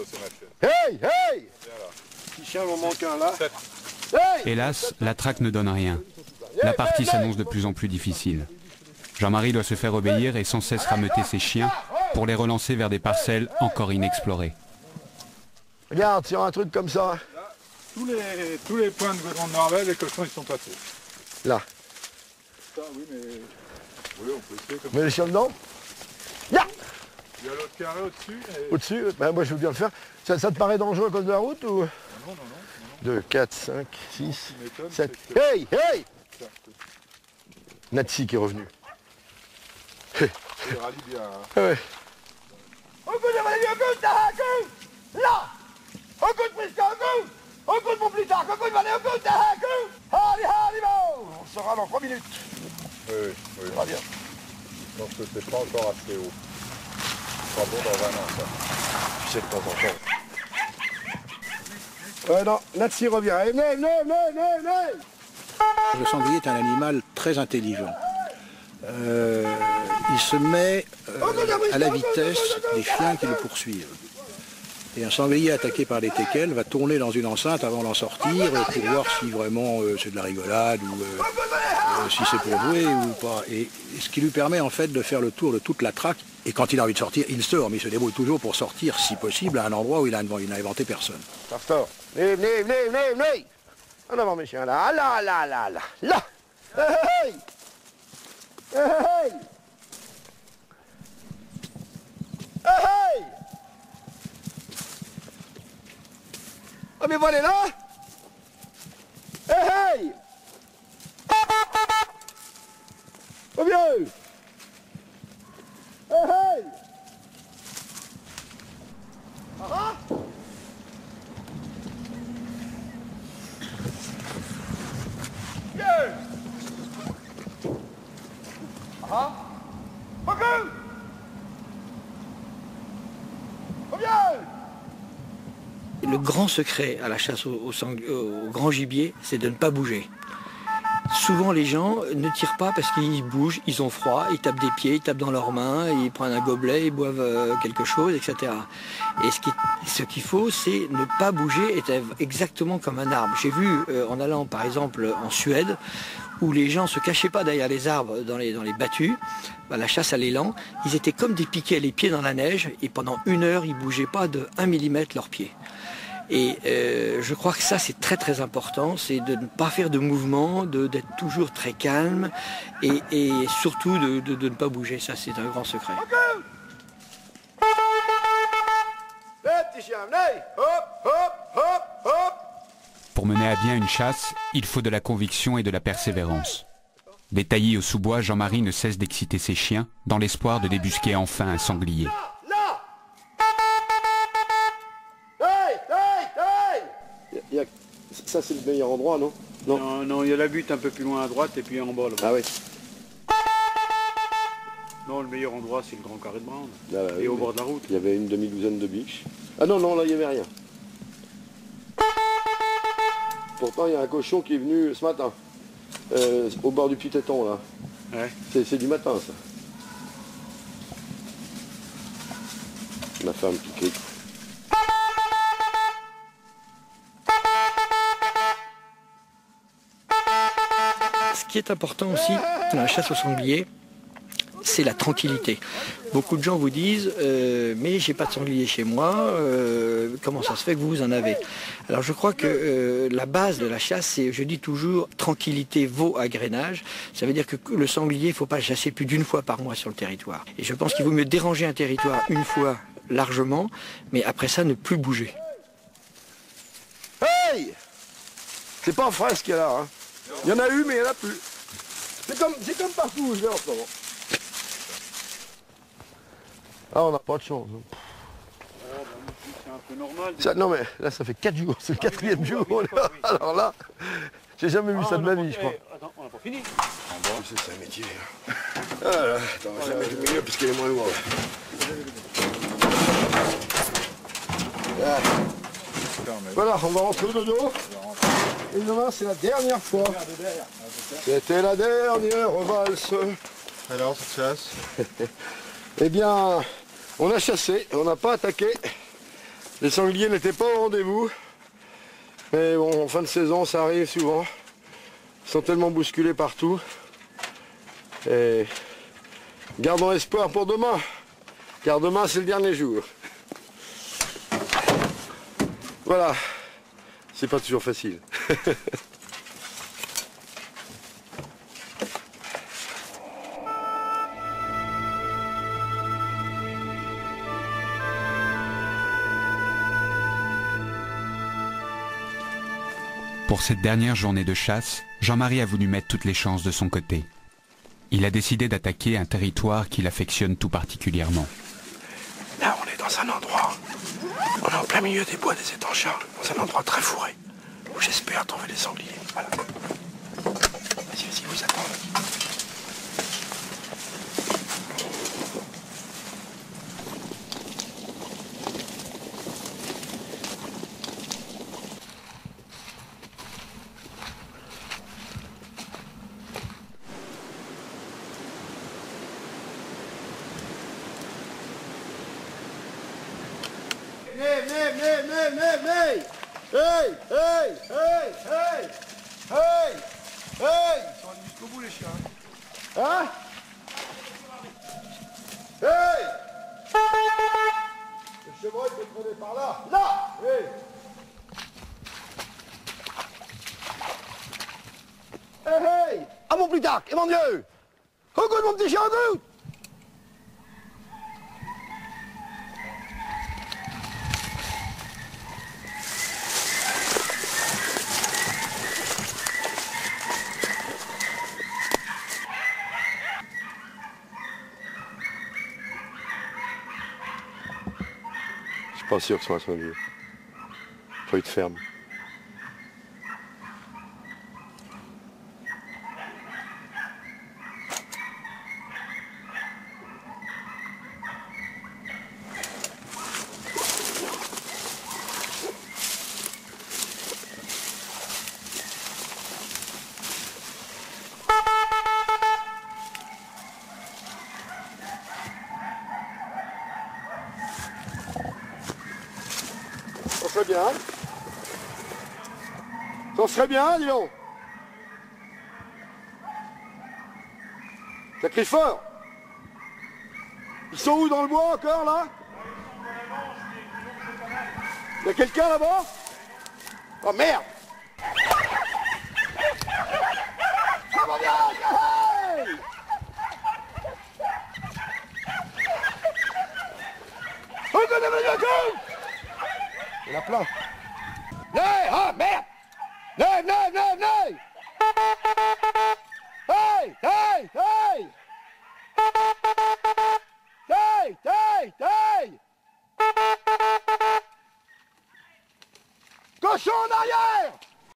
c'est ma chienne. Hey, hey! Viens là. Petit chien, il en manque un là. 7. Hey! Hélas, la traque ne donne rien. La partie s'annonce de plus en plus difficile. Jean-Marie doit se faire obéir et sans cesse rameuter ses chiens pour les relancer vers des parcelles encore inexplorées. Regarde, sur un truc comme ça. Là, tous les points de goudron de Norvège, les cochons ils sont passés. Là. Ça, oui, mais. Oui, on peut essayer comme Mets les chiens dedans. Là! Il y a l'autre carré au-dessus. Et... Au-dessus, ben moi je veux bien le faire. Ça te paraît dangereux à cause de la route ou? Non, non, non. 2, 4, 5, 6, Ce qui m'étonne, 7. c'est que- Hey, hey! Tiens, Natsi qui est revenu. il rallie bien. Hein. Ah ouais. On sera dans 3 minutes. Oui, oui, oui. Très bien. Je pense que c'est pas encore assez haut. C'est pas bon dans un an, ça. Tu sais de temps en temps. Ouais, non, Natsi revient. Hey, venez. Le sanglier est un animal très intelligent. Il se met à la vitesse des chiens qui le poursuivent. Et un sanglier attaqué par les teckels va tourner dans une enceinte avant d'en sortir pour voir si vraiment c'est de la rigolade ou si c'est pour jouer ou pas. Et ce qui lui permet en fait de faire le tour de toute la traque. Et quand il a envie de sortir, il sort, mais il se débrouille toujours pour sortir, si possible, à un endroit où il n'a inventé personne. Pastor. Venez. En avant mes chiens, là. Là. Hey. Ah mais voilà là. Hey. Oh vieux. Hey. Ah. Vieux. Ah. Beaucoup. Oh vieux. Le grand secret à la chasse au grand gibier, c'est de ne pas bouger. Souvent les gens ne tirent pas parce qu'ils bougent, ils ont froid, ils tapent des pieds, ils tapent dans leurs mains, ils prennent un gobelet, ils boivent quelque chose, etc. Et ce qu'il faut, c'est ne pas bouger, être exactement comme un arbre. J'ai vu en allant par exemple en Suède, où les gens ne se cachaient pas derrière les arbres dans les battues, la chasse à l'élan, ils étaient comme des piquets, les pieds dans la neige, et pendant 1 heure, ils ne bougeaient pas de 1 millimètre leurs pieds. Et je crois que ça c'est très très important, c'est de ne pas faire de mouvement, d'être toujours très calme et surtout de ne pas bouger, ça c'est un grand secret. Petit chien, venez. Hop. Pour mener à bien une chasse, il faut de la conviction et de la persévérance. Des taillis au sous-bois, Jean-Marie ne cesse d'exciter ses chiens dans l'espoir de débusquer enfin un sanglier. Ça c'est le meilleur endroit, non? Non, il y a la butte un peu plus loin à droite et puis en bas là. Ah oui. Non, le meilleur endroit c'est le grand carré de Brown. Là, Et au bord de la route. Il y avait une demi-douzaine de biches. Ah non, là il n'y avait rien. Pourtant il y a un cochon qui est venu ce matin. Au bord du petit étang là. Ouais. C'est du matin ça. Ma femme piquée. Ce qui est important aussi dans la chasse au sanglier, c'est la tranquillité. Beaucoup de gens vous disent mais j'ai pas de sanglier chez moi, comment ça se fait que vous en avez? Alors je crois que la base de la chasse, c'est, je dis toujours, tranquillité vaut agrénage. Ça veut dire que le sanglier, il ne faut pas le chasser plus d'1 fois par mois sur le territoire. Et je pense qu'il vaut mieux déranger un territoire 1 fois largement, mais après ça ne plus bouger. Hey! C'est pas en France qu'il y a là, hein. Il y en a eu mais il n'y en a plus. C'est comme partout où je vais en ce moment. Ah on n'a pas de chance. C'est un peu normal. Ça, non mais là ça fait 4 jours, c'est le 4e jour. Alors là, j'ai jamais vu ça de ma vie je crois. Attends, on n'a pas fini. C'est un métier. Ah là, attends, on va la mettre au milieu puisqu'elle est moins lourde. Voilà, on va rentrer dodo. Et demain c'est la dernière fois. C'était la dernière valse. Alors, cette chasse? Eh bien, on a chassé, on n'a pas attaqué. Les sangliers n'étaient pas au rendez-vous. Mais bon, en fin de saison, ça arrive souvent. Ils sont tellement bousculés partout. Et gardons espoir pour demain. Car demain, c'est le dernier jour. Voilà. C'est pas toujours facile. Pour cette dernière journée de chasse, Jean-Marie a voulu mettre toutes les chances de son côté. Il a décidé d'attaquer un territoire qu'il affectionne tout particulièrement. Là, on est dans un endroit, on est en plein milieu des bois des étangs Charles, dans un endroit très fourré, où j'espère trouver les sangliers. Voilà. Vas-y, vas-y, vous attendez. Venez. Hey. Ils sont allés jusqu'au bout les chiens. Hein? Hey. Le chevreuil peut traîner par là. Là. Hey. Hey. À mon plus tard, et mon Dieu. Regarde mon petit chien, regarde. Pas sûr que ce soit un sanglier. Faut être ferme. Ça serait bien. Ça serait bien, dis donc. Ça crie fort. Ils sont où dans le bois encore, là? Il y a quelqu'un là-bas? Oh merde! Ah mon Dieu! Hey! Il y en a plein. Hey! Ah merde! Hey! Hey! Hey! Hey! Hey! Hey! Hey! Cochon en arrière!